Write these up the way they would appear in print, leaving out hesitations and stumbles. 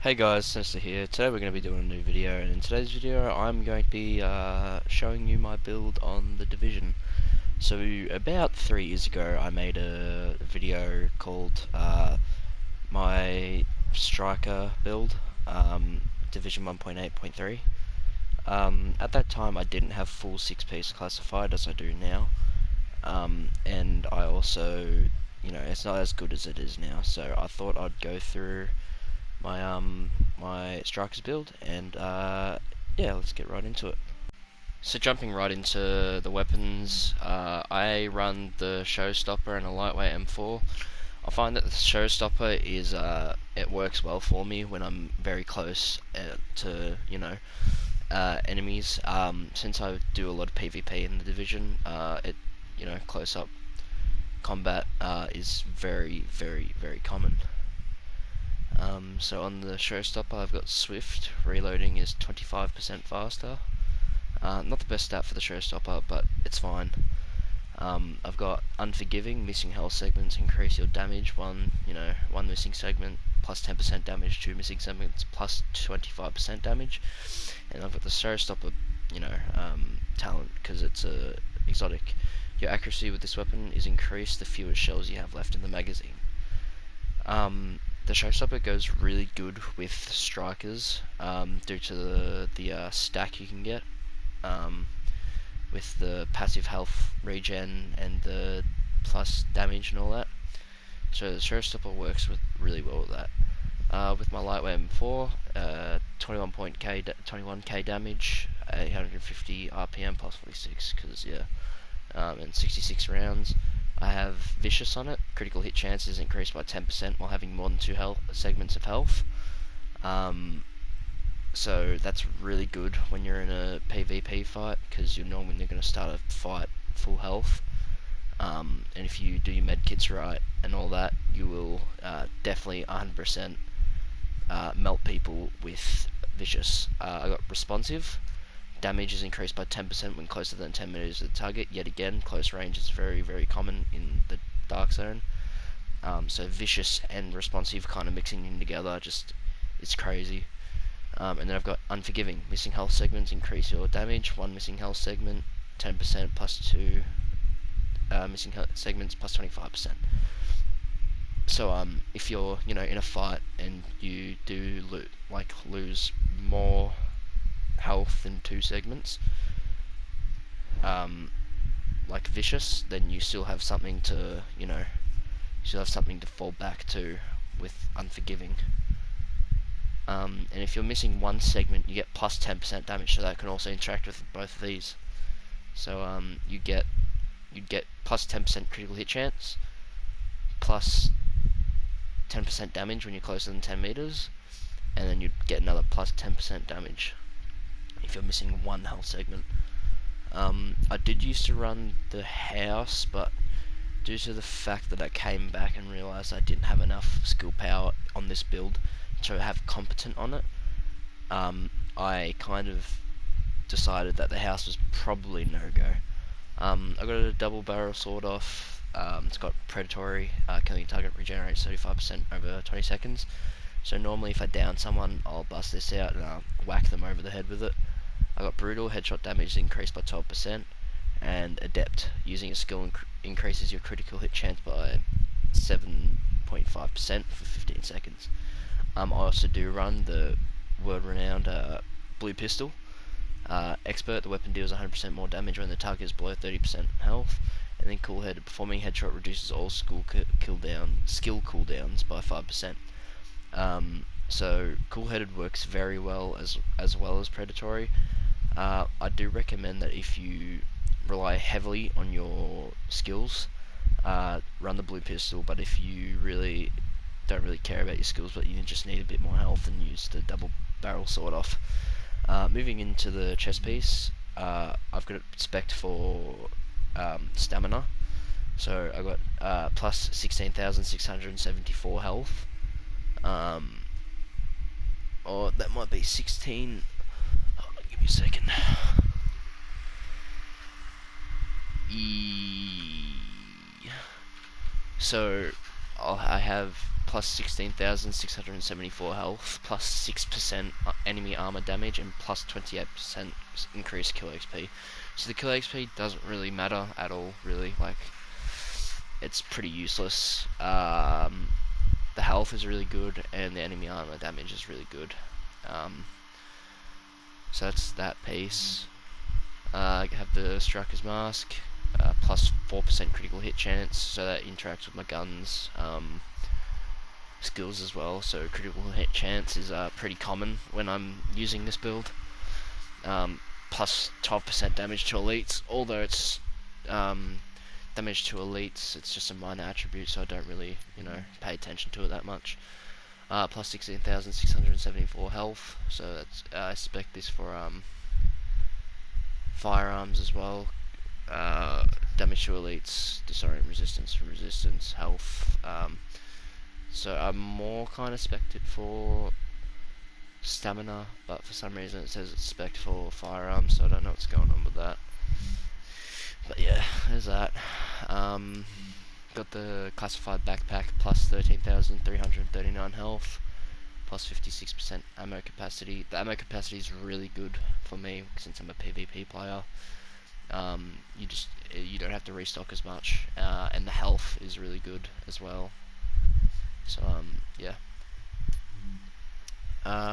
Hey guys, Sinister here. Today we're going to be doing a new video, and in today's video I'm going to be showing you my build on The Division. So about 3 years ago I made a video called my Striker build, Division 1.8.3. At that time I didn't have full 6-piece classified as I do now, and I also, it's not as good as it is now, so I thought I'd go through my Strikers build, and yeah, let's get right into it. So jumping right into the weapons, I run the Showstopper and a lightweight M4. I find that the Showstopper is it works well for me when I'm very close to enemies. Since I do a lot of PvP in the Division, close up combat is very common. So on the Showstopper I've got Swift, reloading is 25% faster. Not the best stat for the Showstopper, but it's fine. I've got Unforgiving, missing health segments increase your damage, one missing segment plus 10% damage, 2 missing segments plus 25% damage. And I've got the Showstopper, talent, because it's a exotic. Your accuracy with this weapon is increased the fewer shells you have left in the magazine. The Showstopper goes really good with Strikers due to the stack you can get with the passive health regen and the plus damage and all that. So the Showstopper works really well with that. With my lightweight M4, 21k damage, 850 RPM plus 46, because and 66 rounds. I have Vicious on it. Critical hit chance is increased by 10% while having more than 2 segments of health. So that's really good when you're in a PvP fight, because you're normally going to start a fight full health. And if you do your medkits right and all that, you will definitely 100% melt people with Vicious. I got Responsive. Damage is increased by 10% when closer than 10 meters to the target. Yet again, close range is very common in the Dark Zone. So Vicious and Responsive kind of mixing in together, it's crazy. And then I've got Unforgiving. Missing health segments increase your damage. 1 missing health segment, 10% plus 2 missing segments plus 25%. So if you're in a fight and you do lose more health in 2 segments, like Vicious, then you still have something to fall back to with Unforgiving. And if you're missing 1 segment, you get plus 10% damage, so that can also interact with both of these. So you'd get plus 10% critical hit chance, plus 10% damage when you're closer than 10 meters, and then you'd get another plus 10% damage if you're missing 1 health segment. I did used to run the House, but due to the fact that I came back and realised I didn't have enough skill power on this build to have Competent on it, I kind of decided that the House was probably no-go. I got a double barrel sword off. It's got Predatory, killing target regenerates 35% over 20 seconds. So normally if I down someone, I'll bust this out and whack them over the head with it. I got Brutal, headshot damage increased by 12%, and Adept, using a skill increases your critical hit chance by 7.5% for 15 seconds. I also do run the world-renowned Blue Pistol. Expert, the weapon deals 100% more damage when the target is below 30% health. And then Cool-Headed, performing headshot reduces all skill cooldowns by 5%. So Cool-Headed works very well as well as Predatory. I do recommend that if you rely heavily on your skills, run the Blue Pistol, but if you don't really care about your skills but you just need a bit more health, and use the double barrel sword off. Moving into the chest piece, I've got it spec'd for stamina, so I got plus 16,674 health, or that might be 16. Hold on, give me a second. So I have plus 16,674 health, plus 6% enemy armor damage, and plus 28% increased kill XP. So the kill XP doesn't really matter at all, really. Like, it's pretty useless. The health is really good, and the enemy armor damage is really good. So that's that piece. I have the Striker's Mask, plus 4% critical hit chance, so that interacts with my guns skills as well. So critical hit chance is pretty common when I'm using this build. Plus 12% damage to elites, although it's damage to elites, it's just a minor attribute, so I don't really, pay attention to it that much. Plus 16,674 health, so that's, I expect this for firearms as well. Damage to elites, disorient resistance from resistance, health. So I'm more kind of spec'd it for stamina, but for some reason it says it's spec'd for firearms, so I don't know what's going on with that. But yeah, there's that. Got the classified backpack, plus 13,339 health, plus 56% ammo capacity. The ammo capacity is really good for me since I'm a PvP player. You don't have to restock as much, and the health is really good as well. So yeah.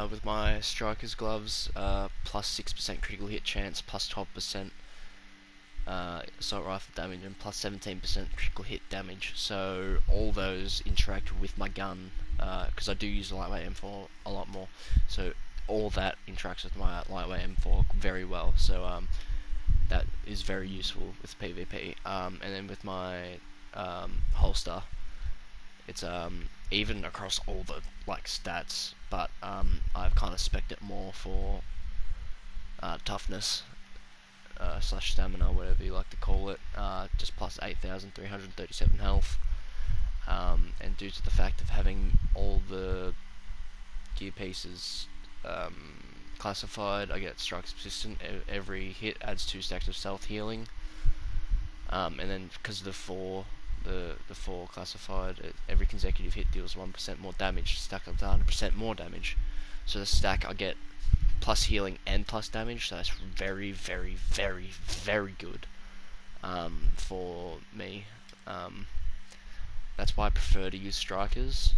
With my Striker's gloves, plus 6% critical hit chance, plus 12% assault rifle damage, and plus 17% critical hit damage. So all those interact with my gun, because I do use the lightweight M4 a lot more. So all that interacts with my lightweight M4 very well. So that is very useful with PvP. And then with my holster, it's even across all the stats, but I've kind of spec'd it more for toughness slash stamina, whatever you like to call it. Just plus 8,337 health, and due to the fact of having all the gear pieces classified, I get strike persistent. Every hit adds 2 stacks of stealth healing, and then because of the four classified, every consecutive hit deals 1% more damage, stack up to 100% more damage. So the stack I get plus healing and plus damage, so that's very, very, very, very good for me. That's why I prefer to use Strikers.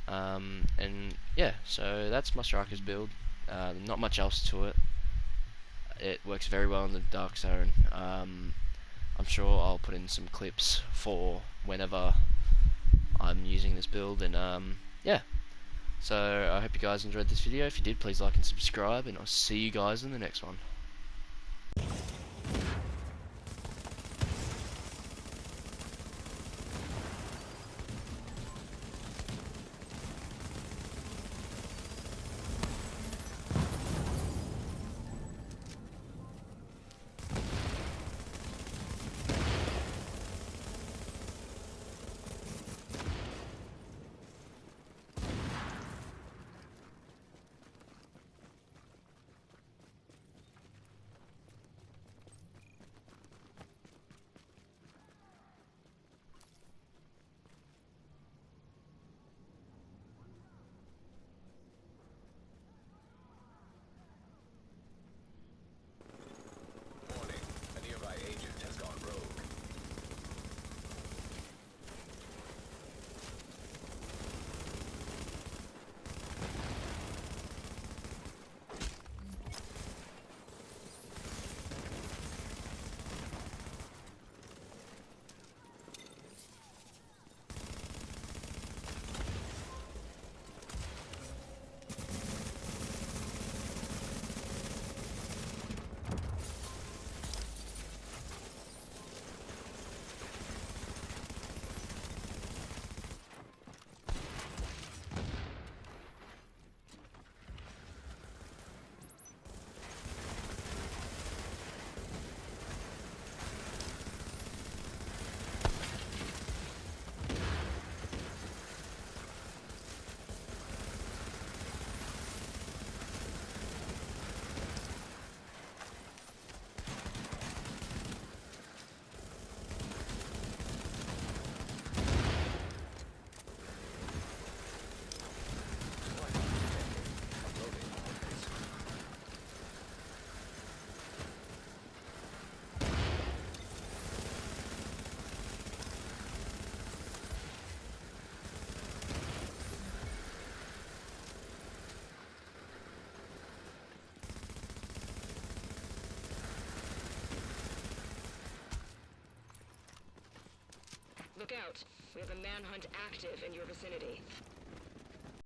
And yeah, so that's my Strikers build. Not much else to it. It works very well in the Dark Zone. I'm sure I'll put in some clips for whenever I'm using this build, and yeah. So I hope you guys enjoyed this video. If you did, please like and subscribe, and I'll see you guys in the next one. Look out. We have a manhunt active in your vicinity.